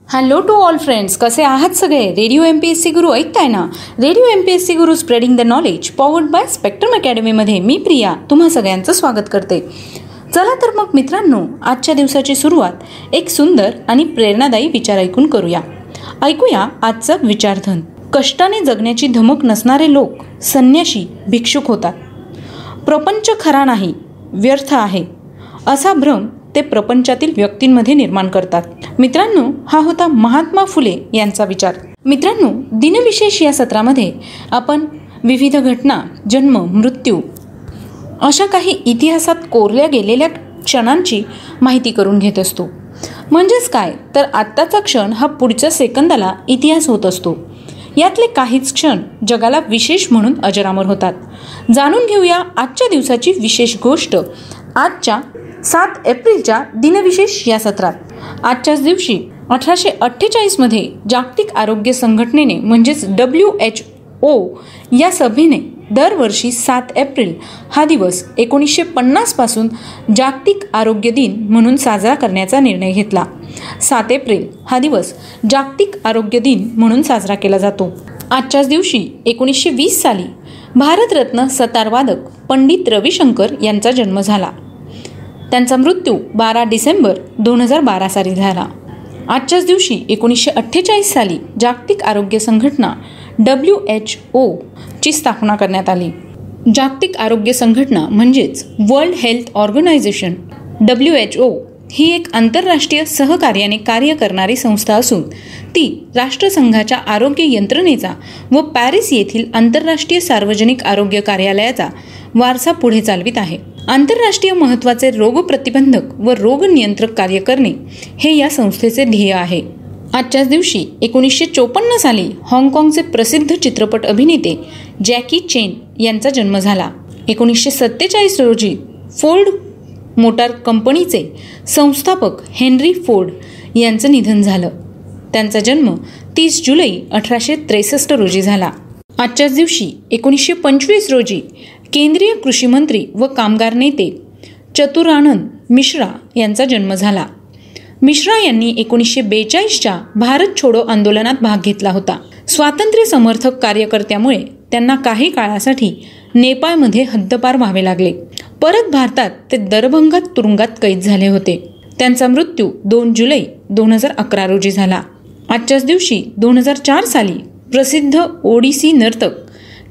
Hello to all friends, कसे आहात सगळे? रेडिओ MPSC गुरु ऐकताय ना? Radio MPSC Guru spreading the knowledge powered by Spectrum अकॅडमीमध्ये मी प्रिया तुम्हा सगळ्यांचं स्वागत करते. चला तर मग मित्रांनो, आजच्या दिवसाची सुरुवात एक सुंदर आणि प्रेरणादायी विचार ऐकून करूया. ऐकूया आजचा विचारधन. कष्टाने जगण्याची धमक नसणारे लोक संन्याशी भिक्षुक होतात. प्रपंच खरा नाही, व्यर्थ आहे असा भ्रम ते प्रपंचातील व्यक्तींमध्ये निर्माण करतात. मित्रांनो, हा होता महात्मा फुले यांचा विचार. मित्रांनो, दिनविशेष या सत्रामध्ये आपण विविध घटना, जन्म, मृत्यू अशा काही इतिहासात कोरल्या गेलेल्या क्षणांची माहिती करून घेत असतो. म्हणजेच काय तर आत्ताचा क्षण हा पुढच्या सेकंदाला इतिहास होत असतो. यातले काहीच क्षण जगाला विशेष म्हणून अजरामर होतात. जाणून घेऊया आजच्या दिवसाची विशेष गोष्ट आजच्या 7 एप्रिलच्या दिनविशेष या सत्रात. आजच्याच दिवशी 1848 मध्ये जागतिक आरोग्य संघटनेने म्हणजेच WHO या सभेने दरवर्षी 7 एप्रिल हा दिवस 1950 पासून जागतिक आरोग्य दिन म्हणून साजरा करण्याचा निर्णय घेतला. 7 एप्रिल हा दिवस जागतिक आरोग्य दिन म्हणून साजरा केला जातो. आजच्याच दिवशी 1920 साली भारतरत्न सतारवादक पंडित रविशंकर यांचा जन्म झाला. त्यांचा मृत्यू 12 डिसेंबर 2012 साली झाला. आजच्याच दिवशी 1948 साली जागतिक आरोग्य संघटना WHO ची स्थापना करण्यात आली. जागतिक आरोग्य संघटना म्हणजेच वर्ल्ड हेल्थ ऑर्गनायझेशन WHO ही एक आंतरराष्ट्रीय सहकार्याने कार्य करणारी संस्था असून ती राष्ट्रसंघाच्या आरोग्य यंत्रणेचा व पॅरिस येथील आंतरराष्ट्रीय सार्वजनिक आरोग्य कार्यालयाचा वारसा पुढे चालवित आहे. आंतरराष्ट्रीय महत्त्वाचे रोग प्रतिबंधक व रोग नियंत्रक कार्य करणे हे या संस्थेचे ध्येय आहे. आजच्याच दिवशी 1954 साली हाँगकाँगचे प्रसिद्ध चित्रपट अभिनेते जॅकी चेन यांचा जन्म झाला. 1947 रोजी फोर्ड मोटार कंपनीचे संस्थापक हेनरी फोर्ड यांचं निधन झालं. त्यांचा जन्म 30 जुलै 1863 रोजी झाला. आजच्याच दिवशी 1925 रोजी केंद्रीय कृषी मंत्री व कामगार नेते चतुरानंद मिश्रा यांचा जन्म झाला. मिश्रा यांनी 1942च्या भारत छोडो आंदोलनात भाग घेतला होता. स्वातंत्र्य समर्थक कार्यकर्त्यामुळे त्यांना काही काळासाठी नेपाळमध्ये हद्दपार व्हावे लागले. परत भारतात ते दरभंगा तुरुंगात कैद झाले होते. त्यांचा मृत्यू 2 जुलै 2011 रोजी झाला. आजच्याच दिवशी 2004 साली प्रसिद्ध ओडिसी नर्तक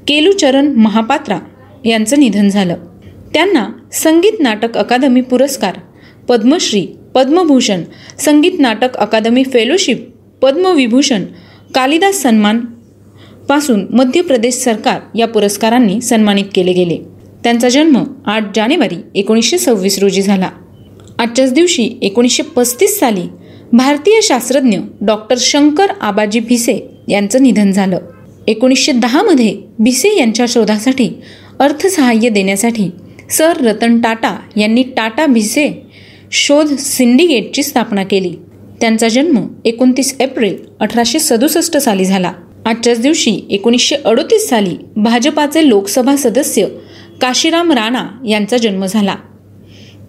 केलुचरण महापात्रा यांचं निधन झालं. त्यांना संगीत नाटक अकादमी पुरस्कार, पद्मश्री, पद्मभूषण, संगीत नाटक अकादमी फेलोशिप, पद्मविभूषण, कालिदास सन्मान पासून मध्य प्रदेश सरकार या पुरस्कारांनी सन्मानित केले गेले. त्यांचा जन्म 8 जानेवारी 1926 रोजी झाला. आजच्याच दिवशी 1935 साली भारतीय शास्त्रज्ञ डॉक्टर शंकर आबाजी भिसे यांचं निधन झालं. 1910 मध्ये भिसे यांच्या शोधासाठी अर्थसहाय्य देण्यासाठी सर रतन टाटा यांनी टाटा भिसे शोध सिंडिकेटची स्थापना केली. त्यांचा जन्म 29 एप्रिल 1867 साली झाला. आजच्याच दिवशी 1938 साली भाजपाचे लोकसभा सदस्य काशीराम राणा यांचा जन्म झाला.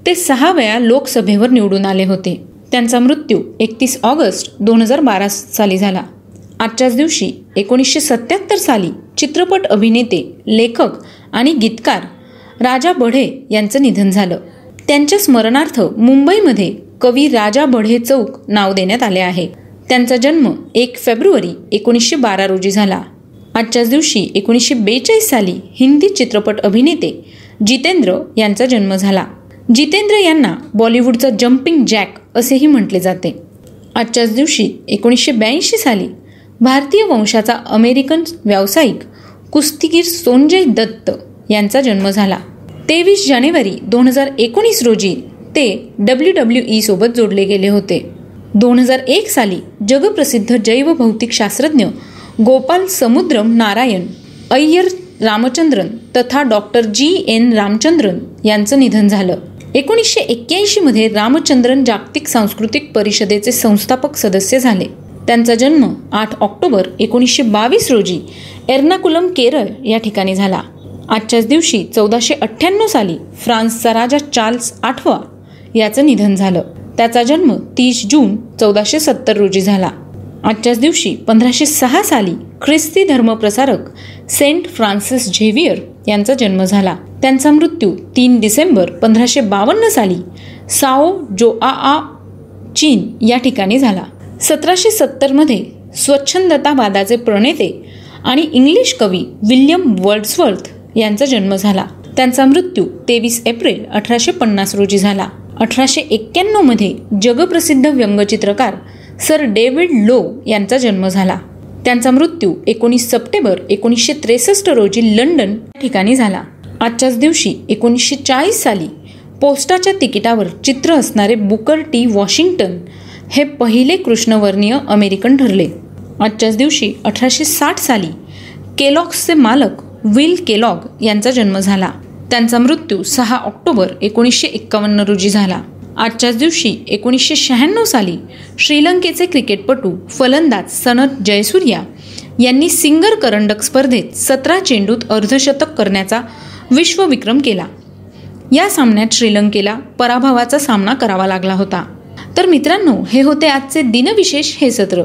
ते 6 वेळा लोकसभेवर निवडून आले होते. त्यांचा मृत्यू 31 ऑगस्ट 2012 साली झाला. आजच्याच दिवशी 1977 साली चित्रपट अभिनेते, लेखक आणि गीतकार राजा बढे यांचं निधन झालं. त्यांच्या स्मरणार्थ मुंबईमध्ये कवी राजा बढे चौक नाव देण्यात आले आहे. त्यांचा जन्म 1 फेब्रुवारी 1912 रोजी झाला. आजच्याच दिवशी 1942 साली हिंदी चित्रपट अभिनेते जितेंद्र यांचा जन्म झाला. जितेंद्र यांना बॉलिवूडचा जम्पिंग जॅक असेही म्हटले जाते. आजच्याच दिवशी 1982 साली भारतीय वंशाचा अमेरिकन व्यावसायिक कुस्तीगीर संजय दत्त यांचा जन्म झाला. 23 जानेवारी 2019 रोजी ते WWE सोबत जोडले गेले होते. 2001 साली जगप्रसिद्ध जैवभौतिक शास्त्रज्ञ गोपाल समुद्रम नारायण अय्यर रामचंद्रन तथा डॉक्टर GN रामचंद्रन यांचं निधन झालं. 1981 मध्ये रामचंद्रन जागतिक सांस्कृतिक परिषदेचे संस्थापक सदस्य झाले. त्यांचा जन्म 8 ऑक्टोबर 1922 रोजी एर्नाकुलम, केरळ या ठिकाणी झाला. आजच्याच दिवशी 1498 साली फ्रान्सचा राजा चार्ल्स 8वा याचं निधन झालं. त्याचा जन्म 30 जून 1470 रोजी झाला. आजच्याच दिवशी 1506 साली ख्रिस्ती धर्मप्रसारक सेंट फ्रान्सिस झेवियर यांचा जन्म झाला. त्यांचा मृत्यू 3 डिसेंबर 1552 साली साओ जोआआ चीन या ठिकाणी झाला. 1770 मध्ये स्वच्छंदतावादाचे प्रणेते आणि इंग्लिश कवी विल्यम वर्ड्सवर्थ यांचा जन्म झाला. त्यांचा मृत्यू 23 एप्रिल 1850 रोजी झाला. 1891 मध्ये जगप्रसिद्ध व्यंगचित्रकार सर डेव्हिड लो यांचा जन्म झाला. त्यांचा मृत्यू 19 सप्टेंबर 1963 रोजी लंडन या ठिकाणी झाला. आजच्याच दिवशी 1940 साली पोस्टाच्या तिकिटावर चित्र असणारे बुकर टी वॉशिंग्टन हे पहिले कृष्णवर्णीय अमेरिकन ठरले. आजच्याच दिवशी 1860 साली केलॉग्सचे मालक विल केलॉग यांचा जन्म झाला. त्यांचा मृत्यू 6 ऑक्टोबर 1951 रोजी झाला. आजच्याच दिवशी 1996 साली श्रीलंकेचे क्रिकेटपटू फलंदाज सनथ जयसूर्या यांनी सिंगर करंडक स्पर्धेत 17 चेंडूत अर्धशतक करण्याचा विश्वविक्रम केला. या सामन्यात श्रीलंकेला पराभवाचा सामना करावा लागला होता. तर मित्रांनो, हे होते आजचे दिनविशेष हे सत्र.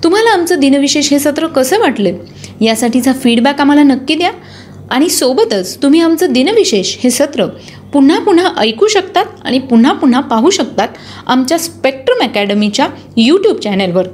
तुम्हाला आमचं दिनविशेष हे सत्र कसं वाटलं यासाठीचा फीडबॅक आम्हाला नक्की द्या. आणि सोबतच तुम्ही आमचं दिनविशेष हे सत्र पुन्हा पुन्हा ऐकू शकतात आणि पुन्हा पुन्हा पाहू शकतात आमच्या स्पेक्ट्रम अकॅडमीच्या यूट्यूब चॅनलवर.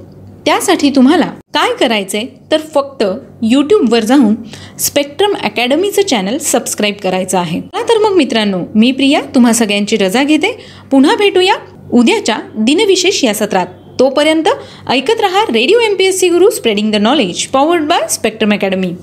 त्यासाठी तुम्हाला काय करायचंय तर फक्त यूट्यूबवर जाऊन स्पेक्ट्रम अकॅडमीचं चॅनल सबस्क्राईब करायचं आहे. तर मग मित्रांनो, मी प्रिया तुम्हा सगळ्यांची रजा घेते. पुन्हा भेटूया उद्याच्या दिनविशेष या सत्रात. तोपर्यंत ऐकत रहा radio MPSC Guru, spreading the knowledge, powered by spectrum academy.